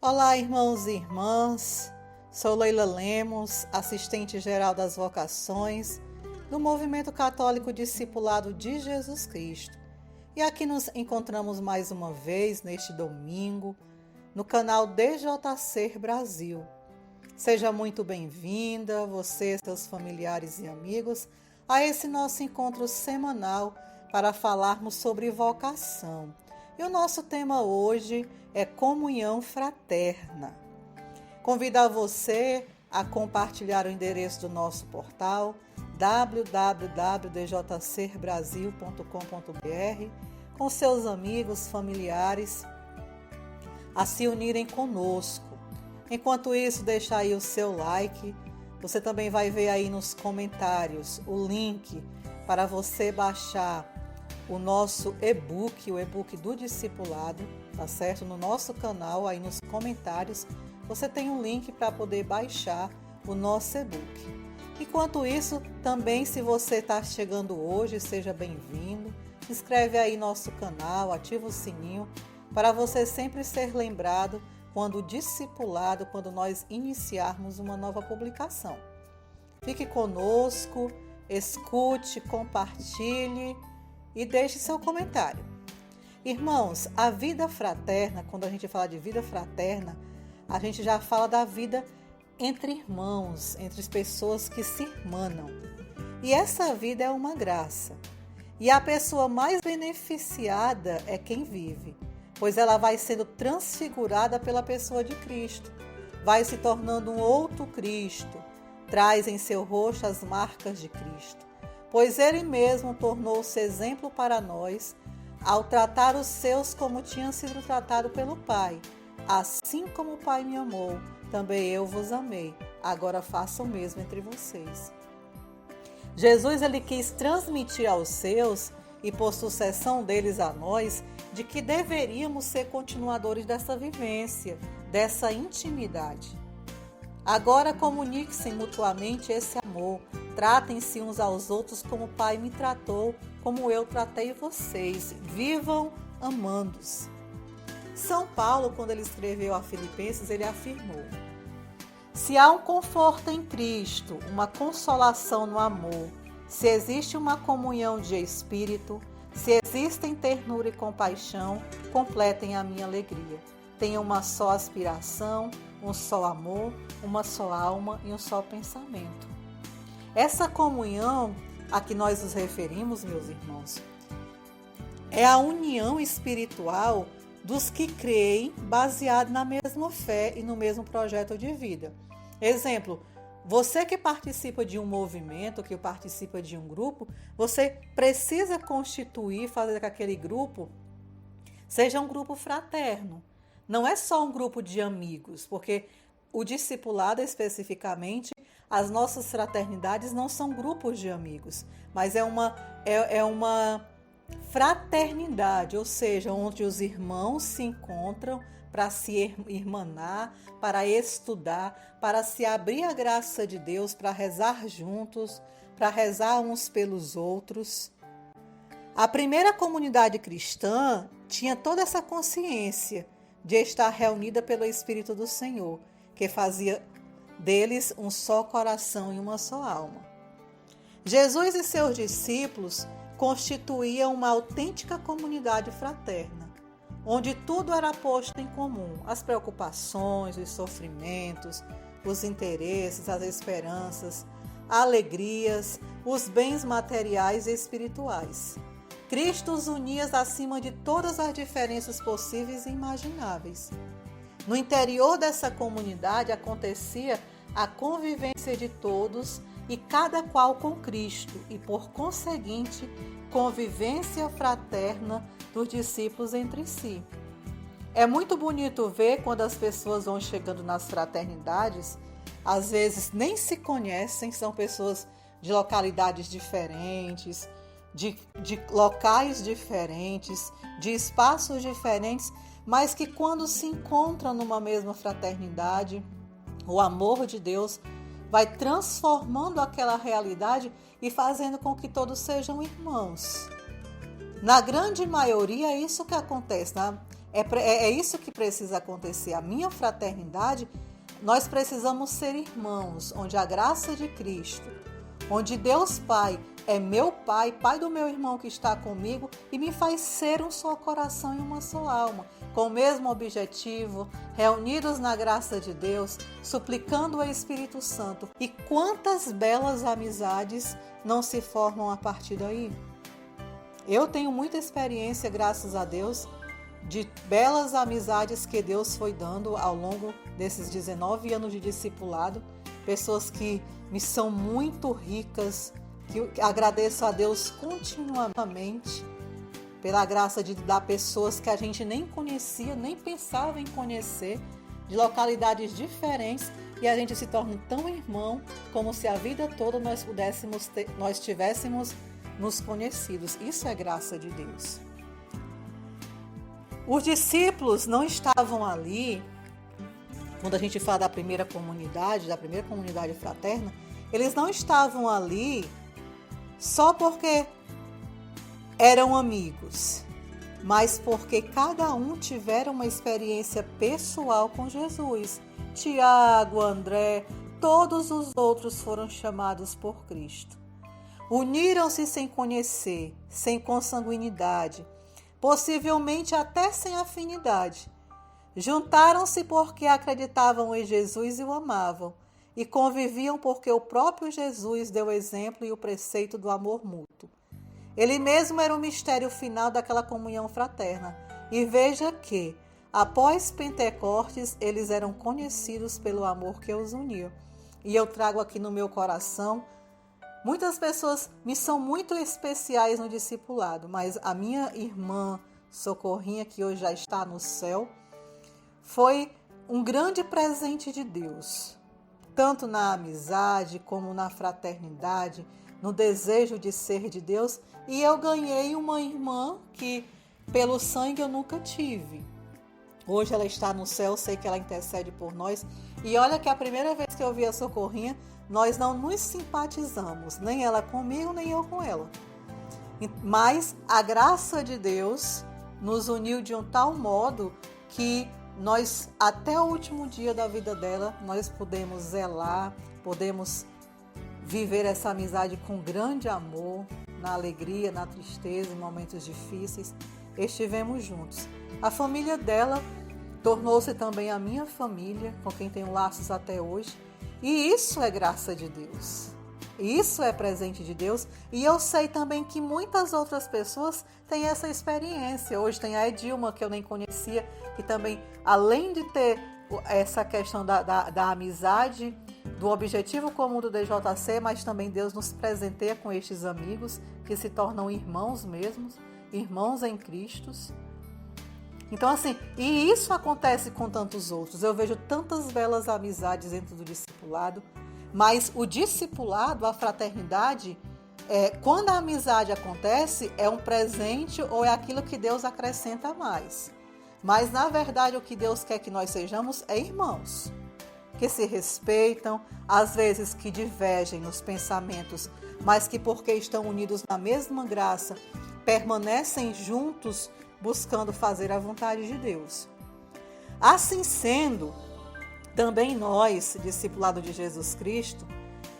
Olá, irmãos e irmãs. Sou Leila Lemos, assistente geral das vocações do Movimento Católico Discipulado de Jesus Cristo. E aqui nos encontramos mais uma vez neste domingo no canal DJC Brasil. Seja muito bem-vinda, você, seus familiares e amigos, a esse nosso encontro semanal para falarmos sobre vocação. E o nosso tema hoje é comunhão fraterna. Convido você a compartilhar o endereço do nosso portal www.djcbrasil.com.br com seus amigos, familiares, a se unirem conosco. Enquanto isso, deixa aí o seu like. Você também vai ver aí nos comentários o link para você baixar o nosso e-book, o e-book do discipulado, tá certo? No nosso canal, aí nos comentários, você tem um link para poder baixar o nosso e-book. Enquanto isso, também se você está chegando hoje, seja bem-vindo. Se inscreve aí no nosso canal, ativa o sininho para você sempre ser lembrado quando discipulado, quando nós iniciarmos uma nova publicação. Fique conosco, escute, compartilhe e deixe seu comentário. Irmãos, a vida fraterna, quando a gente fala de vida fraterna, a gente já fala da vida entre irmãos, entre as pessoas que se irmanam. E essa vida é uma graça. E a pessoa mais beneficiada é quem vive, pois ela vai sendo transfigurada pela pessoa de Cristo, vai se tornando um outro Cristo, traz em seu rosto as marcas de Cristo, pois ele mesmo tornou-se exemplo para nós ao tratar os seus como tinham sido tratados pelo Pai. Assim como o Pai me amou, também eu vos amei. Agora faça o mesmo entre vocês. Jesus ele quis transmitir aos seus e por sucessão deles a nós, de que deveríamos ser continuadores dessa vivência, dessa intimidade. Agora comunique-se mutuamente esse amor, tratem-se uns aos outros como o Pai me tratou, como eu tratei vocês, vivam amando-se. São Paulo, quando ele escreveu a Filipenses, ele afirmou: se há um conforto em Cristo, uma consolação no amor, se existe uma comunhão de espírito, se existem ternura e compaixão, completem a minha alegria. Tenham uma só aspiração, um só amor, uma só alma e um só pensamento. Essa comunhão a que nós nos referimos, meus irmãos, é a união espiritual dos que creem baseado na mesma fé e no mesmo projeto de vida. Exemplo, você que participa de um movimento, que participa de um grupo, você precisa constituir, fazer que aquele grupo seja um grupo fraterno. Não é só um grupo de amigos, porque o discipulado especificamente, as nossas fraternidades não são grupos de amigos, mas é uma fraternidade, ou seja, onde os irmãos se encontram para se irmanar, para estudar, para se abrir a graça de Deus, para rezar juntos, para rezar uns pelos outros. A primeira comunidade cristã tinha toda essa consciência de estar reunida pelo Espírito do Senhor, que fazia deles um só coração e uma só alma. Jesus e seus discípulos constituíam uma autêntica comunidade fraterna, onde tudo era posto em comum, as preocupações, os sofrimentos, os interesses, as esperanças, alegrias, os bens materiais e espirituais. Cristo os unia acima de todas as diferenças possíveis e imagináveis. No interior dessa comunidade acontecia a convivência de todos e cada qual com Cristo e, por conseguinte, convivência fraterna dos discípulos entre si. É muito bonito ver quando as pessoas vão chegando nas fraternidades, às vezes nem se conhecem, são pessoas de localidades diferentes, de locais diferentes, de espaços diferentes, mas que quando se encontram numa mesma fraternidade, o amor de Deus vai transformando aquela realidade e fazendo com que todos sejam irmãos. Na grande maioria é isso que acontece, É isso que precisa acontecer. A minha fraternidade, nós precisamos ser irmãos, onde a graça de Cristo, onde Deus Pai é meu Pai, Pai do meu irmão que está comigo e me faz ser um só coração e uma só alma, com o mesmo objetivo, reunidos na graça de Deus, suplicando o Espírito Santo. E quantas belas amizades não se formam a partir daí? Eu tenho muita experiência, graças a Deus, de belas amizades que Deus foi dando ao longo desses 19 anos de discipulado, pessoas que me são muito ricas, que agradeço a Deus continuamente pela graça de dar pessoas que a gente nem conhecia, nem pensava em conhecer, de localidades diferentes, e a gente se torna tão irmão como se a vida toda nós tivéssemos nos conhecidos. Isso é graça de Deus. Os discípulos não estavam ali, quando a gente fala da primeira comunidade fraterna, eles não estavam ali só porque eram amigos, mas porque cada um tivera uma experiência pessoal com Jesus. Tiago, André, todos os outros foram chamados por Cristo. Uniram-se sem conhecer, sem consanguinidade, possivelmente até sem afinidade. Juntaram-se porque acreditavam em Jesus e o amavam, e conviviam porque o próprio Jesus deu o exemplo e o preceito do amor mútuo. Ele mesmo era o mistério final daquela comunhão fraterna. E veja que, após Pentecostes, eles eram conhecidos pelo amor que os uniu. E eu trago aqui no meu coração, muitas pessoas me são muito especiais no discipulado, mas a minha irmã Socorrinha, que hoje já está no céu, foi um grande presente de Deus, tanto na amizade como na fraternidade, no desejo de ser de Deus. E eu ganhei uma irmã que, pelo sangue, eu nunca tive. Hoje ela está no céu, sei que ela intercede por nós. E olha que a primeira vez que eu vi a Socorrinha, nós não nos simpatizamos, nem ela comigo, nem eu com ela. Mas a graça de Deus nos uniu de um tal modo que nós, até o último dia da vida dela, nós podemos zelar, podemos viver essa amizade com grande amor, na alegria, na tristeza, em momentos difíceis. Estivemos juntos. A família dela tornou-se também a minha família, com quem tenho laços até hoje. E isso é graça de Deus. Isso é presente de Deus. E eu sei também que muitas outras pessoas têm essa experiência. Hoje tem a Edilma, que eu nem conhecia, que também, além de ter essa questão da amizade, do objetivo comum do DJC, mas também Deus nos presenteia com estes amigos que se tornam irmãos mesmos, irmãos em Cristo. Então, assim, e isso acontece com tantos outros. Eu vejo tantas belas amizades dentro do discipulado, mas o discipulado, a fraternidade, quando a amizade acontece, é um presente ou é aquilo que Deus acrescenta mais. Mas, na verdade, o que Deus quer que nós sejamos é irmãos, que se respeitam, às vezes que divergem nos pensamentos, mas que, porque estão unidos na mesma graça, permanecem juntos, buscando fazer a vontade de Deus. Assim sendo, também nós, discipulado de Jesus Cristo,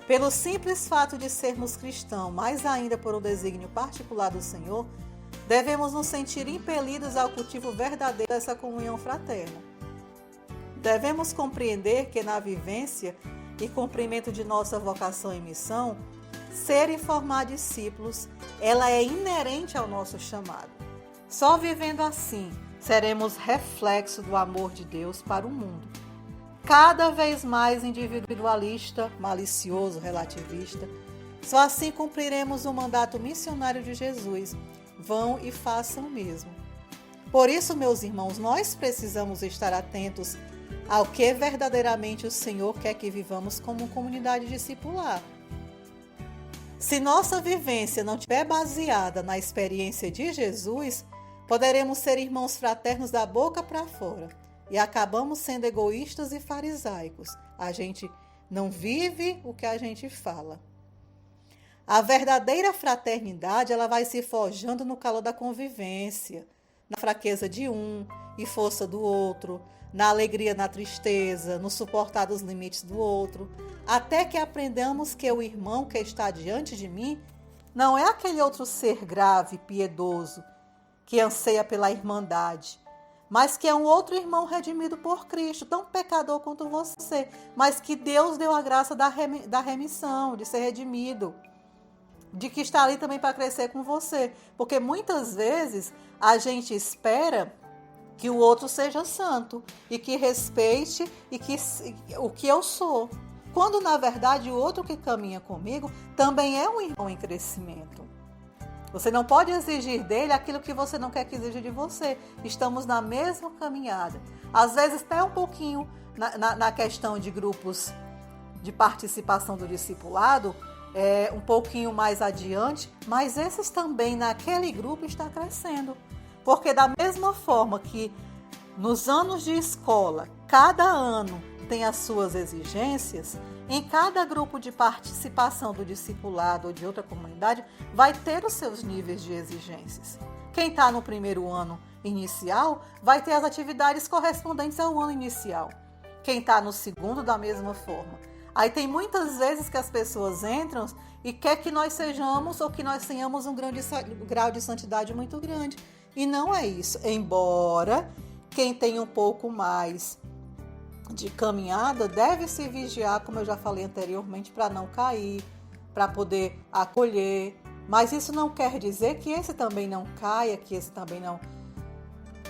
pelo simples fato de sermos cristãos, mais ainda por um desígnio particular do Senhor, devemos nos sentir impelidos ao cultivo verdadeiro dessa comunhão fraterna. Devemos compreender que na vivência e cumprimento de nossa vocação e missão, ser e formar discípulos, ela é inerente ao nosso chamado. Só vivendo assim, seremos reflexo do amor de Deus para o mundo. Cada vez mais individualista, malicioso, relativista. Só assim cumpriremos o mandato missionário de Jesus. Vão e façam o mesmo. Por isso, meus irmãos, nós precisamos estar atentos ao que verdadeiramente o Senhor quer que vivamos como comunidade discipular. Se nossa vivência não estiver baseada na experiência de Jesus, poderemos ser irmãos fraternos da boca para fora e acabamos sendo egoístas e farisaicos. A gente não vive o que a gente fala. A verdadeira fraternidade, ela vai se forjando no calor da convivência, na fraqueza de um e força do outro, na alegria, na tristeza, no suportar dos limites do outro, até que aprendamos que o irmão que está diante de mim não é aquele outro ser grave, piedoso, que anseia pela irmandade, mas que é um outro irmão redimido por Cristo, tão pecador quanto você, mas que Deus deu a graça da remissão, de ser redimido, de que está ali também para crescer com você. Porque muitas vezes a gente espera que o outro seja santo e que respeite o que eu sou, quando na verdade o outro que caminha comigo também é um irmão em crescimento. Você não pode exigir dele aquilo que você não quer que exija de você. Estamos na mesma caminhada. Às vezes até um pouquinho na questão de grupos de participação do discipulado, um pouquinho mais adiante, mas esses também naquele grupo está crescendo. Porque da mesma forma que nos anos de escola, cada ano tem as suas exigências, em cada grupo de participação do discipulado ou de outra comunidade vai ter os seus níveis de exigências. Quem está no primeiro ano inicial vai ter as atividades correspondentes ao ano inicial. Quem está no segundo, da mesma forma. Aí tem muitas vezes que as pessoas entram e quer que nós sejamos ou que nós tenhamos um grau de santidade muito grande. E não é isso. Embora quem tem um pouco mais de caminhada deve se vigiar, como eu já falei anteriormente, para não cair, para poder acolher. Mas isso não quer dizer que esse também não caia, que esse também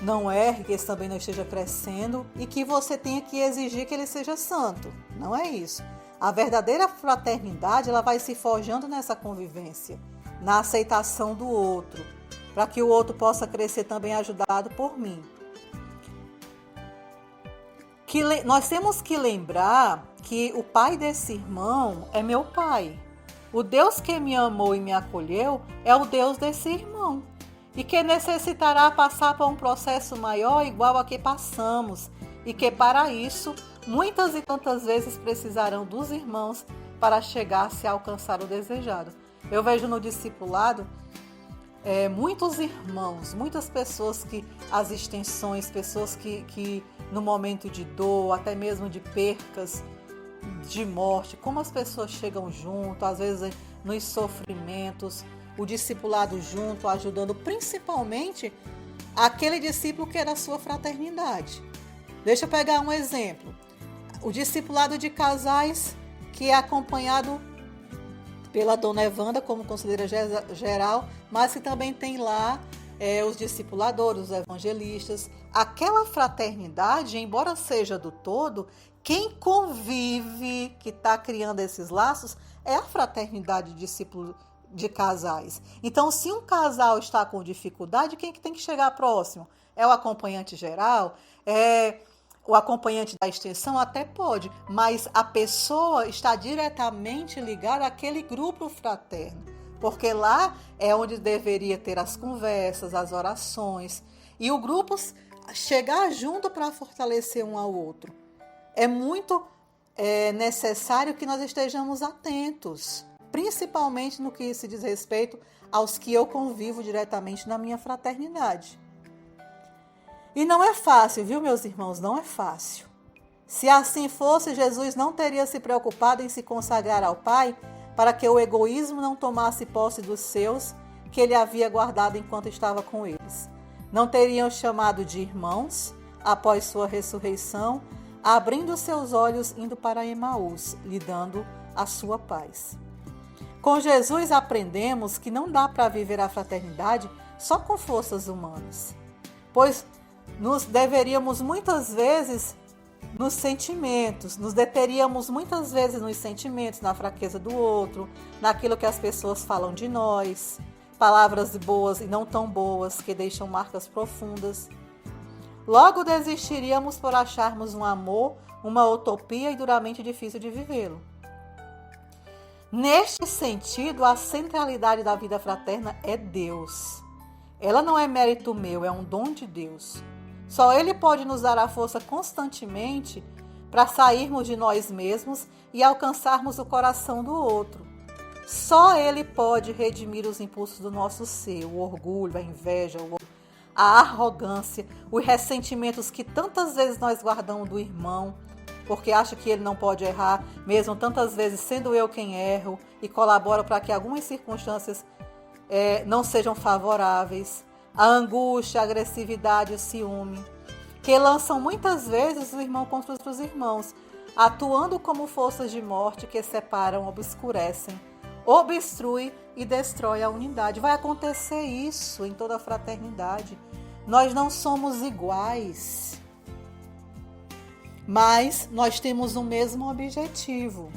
não erre, que esse também não esteja crescendo e que você tenha que exigir que ele seja santo. Não é isso. A verdadeira fraternidade ela vai se forjando nessa convivência, na aceitação do outro, para que o outro possa crescer também ajudado por mim. Nós temos que lembrar que o pai desse irmão é meu pai. O Deus que me amou e me acolheu é o Deus desse irmão. E que necessitará passar por um processo maior igual a que passamos. E que para isso, muitas e tantas vezes precisarão dos irmãos para chegar-se a alcançar o desejado. Eu vejo no discipulado muitos irmãos, muitas pessoas que as extensões, pessoas que no momento de dor, até mesmo de percas, de morte, como as pessoas chegam junto, às vezes nos sofrimentos, o discipulado junto, ajudando principalmente aquele discípulo que é da sua fraternidade. Deixa eu pegar um exemplo. O discipulado de casais que é acompanhado pela Dona Evanda como conselheira geral, mas que também tem lá os discipuladores, os evangelistas. Aquela fraternidade, embora seja do todo, quem convive, que está criando esses laços, é a fraternidade de discípulos de casais. Então, se um casal está com dificuldade, quem que tem que chegar próximo? É o acompanhante geral? É o acompanhante da extensão? Até pode, mas a pessoa está diretamente ligada àquele grupo fraterno, porque lá é onde deveria ter as conversas, as orações, e o grupo chegar junto para fortalecer um ao outro. É muito necessário que nós estejamos atentos, principalmente no que se diz respeito aos que eu convivo diretamente na minha fraternidade. E não é fácil, viu, meus irmãos? Não é fácil. Se assim fosse, Jesus não teria se preocupado em se consagrar ao Pai para que o egoísmo não tomasse posse dos seus que ele havia guardado enquanto estava com eles. Não teriam chamado de irmãos após sua ressurreição, abrindo seus olhos, indo para Emaús, lhe dando a sua paz. Com Jesus aprendemos que não dá para viver a fraternidade só com forças humanas, pois nos deveríamos muitas vezes nos sentimentos, nos deteríamos muitas vezes nos sentimentos, na fraqueza do outro, naquilo que as pessoas falam de nós, palavras boas e não tão boas que deixam marcas profundas. Logo desistiríamos por acharmos um amor, uma utopia e duramente difícil de vivê-lo. Neste sentido, a centralidade da vida fraterna é Deus. Ela não é mérito meu, é um dom de Deus. Só Ele pode nos dar a força constantemente para sairmos de nós mesmos e alcançarmos o coração do outro. Só Ele pode redimir os impulsos do nosso ser, o orgulho, a inveja, a arrogância, os ressentimentos que tantas vezes nós guardamos do irmão, porque acha que ele não pode errar, mesmo tantas vezes sendo eu quem erro, e colabora para que algumas circunstâncias não sejam favoráveis. A angústia, a agressividade, o ciúme, que lançam muitas vezes o irmão contra os irmãos, atuando como forças de morte que separam, obscurecem, obstrui e destrói a unidade. Vai acontecer isso em toda a fraternidade. Nós não somos iguais, mas nós temos o mesmo objetivo.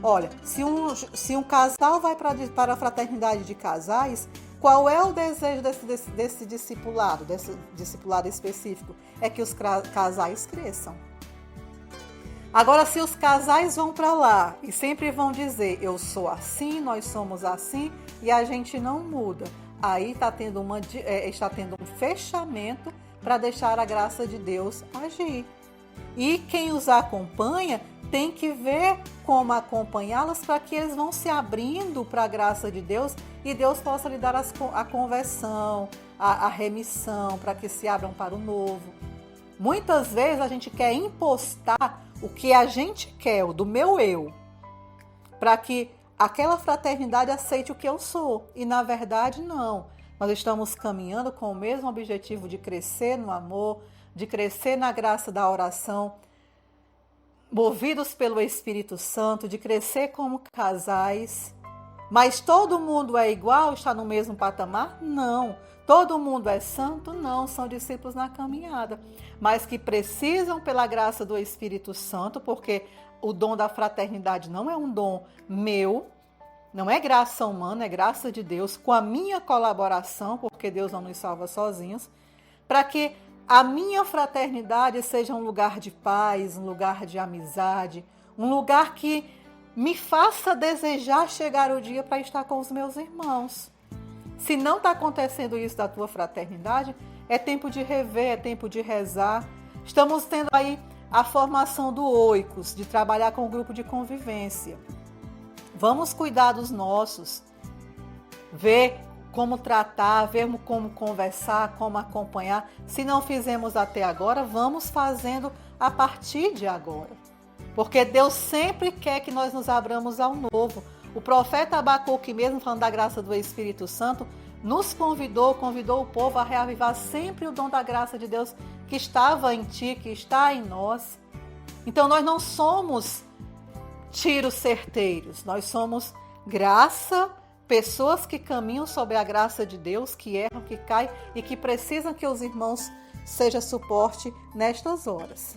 Olha, se um casal vai para a fraternidade de casais, qual é o desejo desse discipulado específico? É que os casais cresçam. Agora, se os casais vão para lá e sempre vão dizer, eu sou assim, nós somos assim, e a gente não muda, aí está tendo um fechamento para deixar a graça de Deus agir. E quem os acompanha tem que ver como acompanhá-las para que eles vão se abrindo para a graça de Deus e Deus possa lhe dar a conversão, a remissão, para que se abram para o novo. Muitas vezes a gente quer impostar o que a gente quer, o do meu eu, para que aquela fraternidade aceite o que eu sou. E na verdade não. Nós estamos caminhando com o mesmo objetivo de crescer no amor, de crescer na graça da oração, movidos pelo Espírito Santo, de crescer como casais. Mas todo mundo é igual, está no mesmo patamar? Não. Todo mundo é santo? Não. São discípulos na caminhada, mas que precisam pela graça do Espírito Santo, porque o dom da fraternidade não é um dom meu, não é graça humana, é graça de Deus, com a minha colaboração, porque Deus não nos salva sozinhos, para que a minha fraternidade seja um lugar de paz, um lugar de amizade, um lugar que me faça desejar chegar o dia para estar com os meus irmãos. Se não está acontecendo isso da tua fraternidade, é tempo de rever, é tempo de rezar. Estamos tendo aí a formação do Oicos, de trabalhar com o grupo de convivência. Vamos cuidar dos nossos, ver como tratar, ver como conversar, como acompanhar. Se não fizemos até agora, vamos fazendo a partir de agora. Porque Deus sempre quer que nós nos abramos ao novo. O profeta Abacuque, mesmo falando da graça do Espírito Santo, nos convidou o povo a reavivar sempre o dom da graça de Deus que estava em ti, que está em nós. Então nós não somos tiros certeiros, nós somos graça, pessoas que caminham sob a graça de Deus, que erram, que caem e que precisam que os irmãos sejam suporte nestas horas.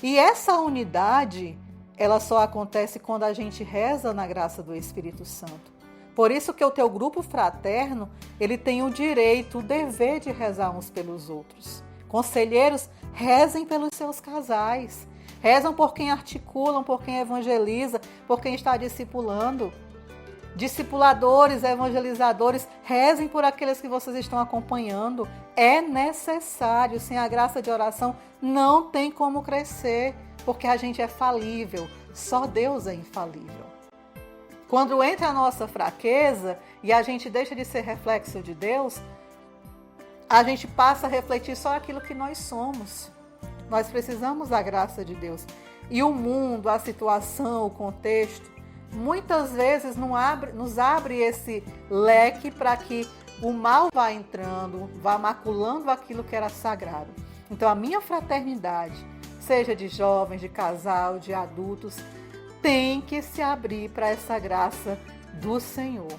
E essa unidade, ela só acontece quando a gente reza na graça do Espírito Santo. Por isso que o teu grupo fraterno, ele tem o direito, o dever de rezar uns pelos outros. Conselheiros, rezem pelos seus casais. Rezam por quem articulam, por quem evangeliza, por quem está discipulando. Discipuladores, evangelizadores, rezem por aqueles que vocês estão acompanhando. É necessário, sem a graça de oração, não tem como crescer, porque a gente é falível, só Deus é infalível. Quando entra a nossa fraqueza e a gente deixa de ser reflexo de Deus, a gente passa a refletir só aquilo que nós somos. Nós precisamos da graça de Deus. E o mundo, a situação, o contexto, muitas vezes nos abre esse leque para que o mal vá entrando, vá maculando aquilo que era sagrado. Então a minha fraternidade, seja de jovens, de casal, de adultos, tem que se abrir para essa graça do Senhor.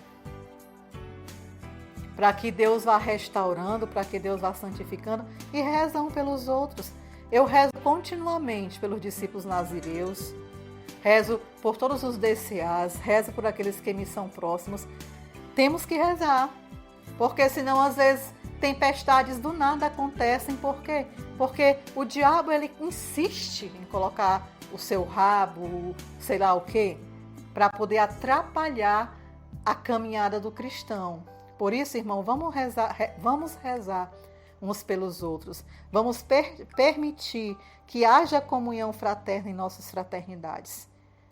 Para que Deus vá restaurando, para que Deus vá santificando e rezam pelos outros. Eu rezo continuamente pelos discípulos nazireus, rezo por todos os DCAs, rezo por aqueles que me são próximos. Temos que rezar, porque senão às vezes tempestades do nada acontecem. Por quê? Porque o diabo ele insiste em colocar o seu rabo, sei lá o quê, para poder atrapalhar a caminhada do cristão. Por isso, irmão, vamos rezar uns pelos outros. Vamos permitir que haja comunhão fraterna em nossas fraternidades.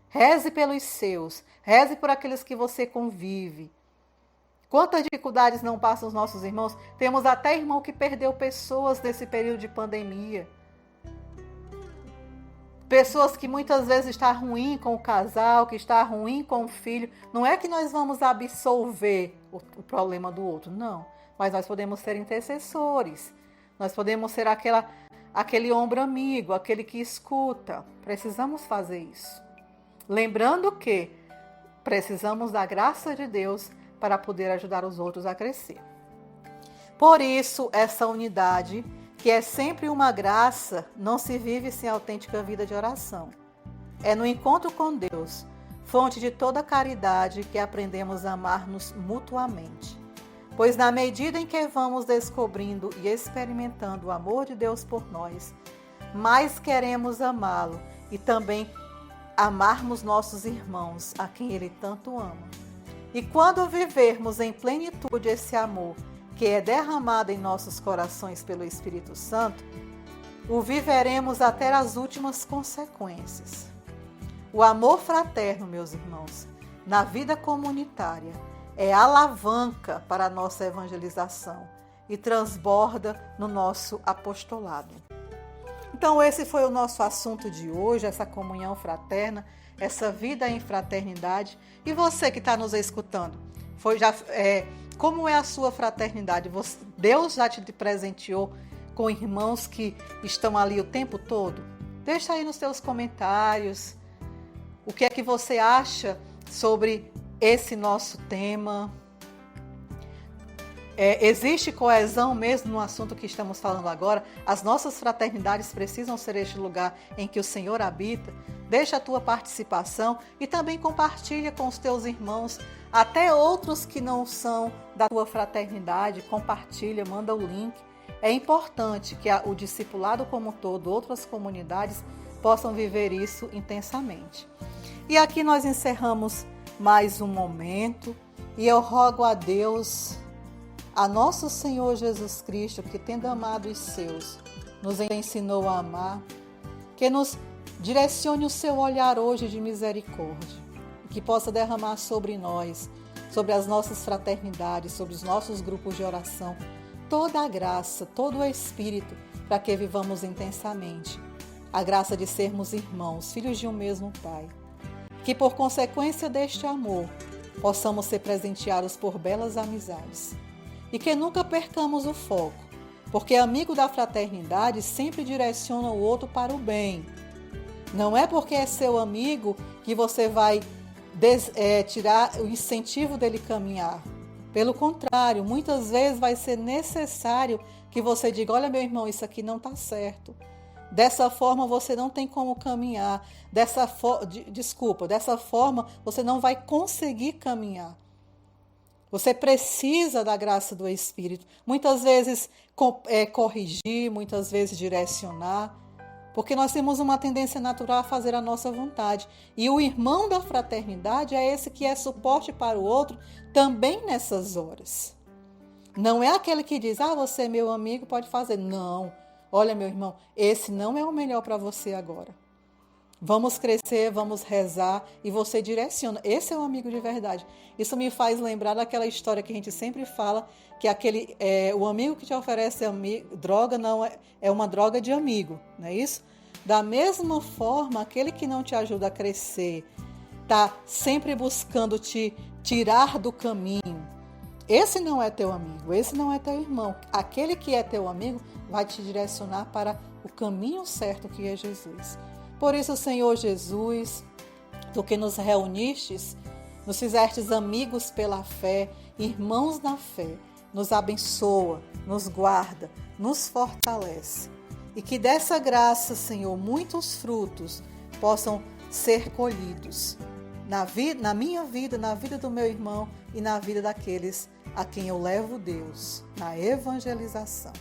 Reze pelos seus, reze por aqueles que você convive. Quantas dificuldades não passam os nossos irmãos? Temos até irmão que perdeu pessoas nesse período de pandemia. Pessoas que muitas vezes estão ruim com o casal, que está ruim com o filho. Não é que nós vamos absolver o problema do outro, não. Mas nós podemos ser intercessores. Nós podemos ser aquele ombro amigo, aquele que escuta. Precisamos fazer isso. Lembrando que precisamos da graça de Deus para poder ajudar os outros a crescer. Por isso, essa unidade, que é sempre uma graça, não se vive sem autêntica vida de oração. É no encontro com Deus, fonte de toda caridade, que aprendemos a amar-nos mutuamente. Pois na medida em que vamos descobrindo e experimentando o amor de Deus por nós, mais queremos amá-lo e também amarmos nossos irmãos, a quem Ele tanto ama. E quando vivermos em plenitude esse amor, que é derramado em nossos corações pelo Espírito Santo, o viveremos até as últimas consequências. O amor fraterno, meus irmãos, na vida comunitária, é alavanca para a nossa evangelização e transborda no nosso apostolado. Então, esse foi o nosso assunto de hoje, essa comunhão fraterna, essa vida em fraternidade. E você que está nos escutando, como é a sua fraternidade? Deus já te presenteou com irmãos que estão ali o tempo todo? Deixa aí nos seus comentários o que é que você acha sobre esse nosso tema. Existe coesão mesmo no assunto que estamos falando agora? As nossas fraternidades precisam ser este lugar em que o Senhor habita? Deixa a tua participação e também compartilha com os teus irmãos, até outros que não são da tua fraternidade, compartilha, manda o link. É importante que o discipulado como um todo, outras comunidades, possam viver isso intensamente. E aqui nós encerramos mais um momento e eu rogo a Deus, a nosso Senhor Jesus Cristo, que tendo amado os seus, nos ensinou a amar, que nos direcione o seu olhar hoje de misericórdia, que possa derramar sobre nós, sobre as nossas fraternidades, sobre os nossos grupos de oração, toda a graça, todo o Espírito, para que vivamos intensamente a graça de sermos irmãos, filhos de um mesmo Pai. Que por consequência deste amor, possamos ser presenteados por belas amizades. E que nunca percamos o foco, porque amigo da fraternidade sempre direciona o outro para o bem. Não é porque é seu amigo que você vai tirar o incentivo dele caminhar. Pelo contrário, muitas vezes vai ser necessário que você diga: olha, meu irmão, isso aqui não está certo. Dessa forma você não tem como caminhar. Dessa forma você não vai conseguir caminhar. Você precisa da graça do Espírito. Muitas vezes corrigir, muitas vezes direcionar, porque nós temos uma tendência natural a fazer a nossa vontade. E o irmão da fraternidade é esse que é suporte para o outro também nessas horas. Não é aquele que diz: você é meu amigo, pode fazer. Não. Olha, meu irmão, esse não é o melhor para você agora. Vamos crescer, vamos rezar e você direciona. Esse é um amigo de verdade. Isso me faz lembrar daquela história que a gente sempre fala, que o amigo que te oferece droga não é uma droga de amigo, não é isso? Da mesma forma, aquele que não te ajuda a crescer, está sempre buscando te tirar do caminho. Esse não é teu amigo, esse não é teu irmão. Aquele que é teu amigo vai te direcionar para o caminho certo, que é Jesus. Por isso, Senhor Jesus, tu que nos reunistes, nos fizestes amigos pela fé, irmãos na fé, nos abençoa, nos guarda, nos fortalece. E que dessa graça, Senhor, muitos frutos possam ser colhidos na minha vida, na vida do meu irmão e na vida daqueles a quem eu levo Deus, na evangelização.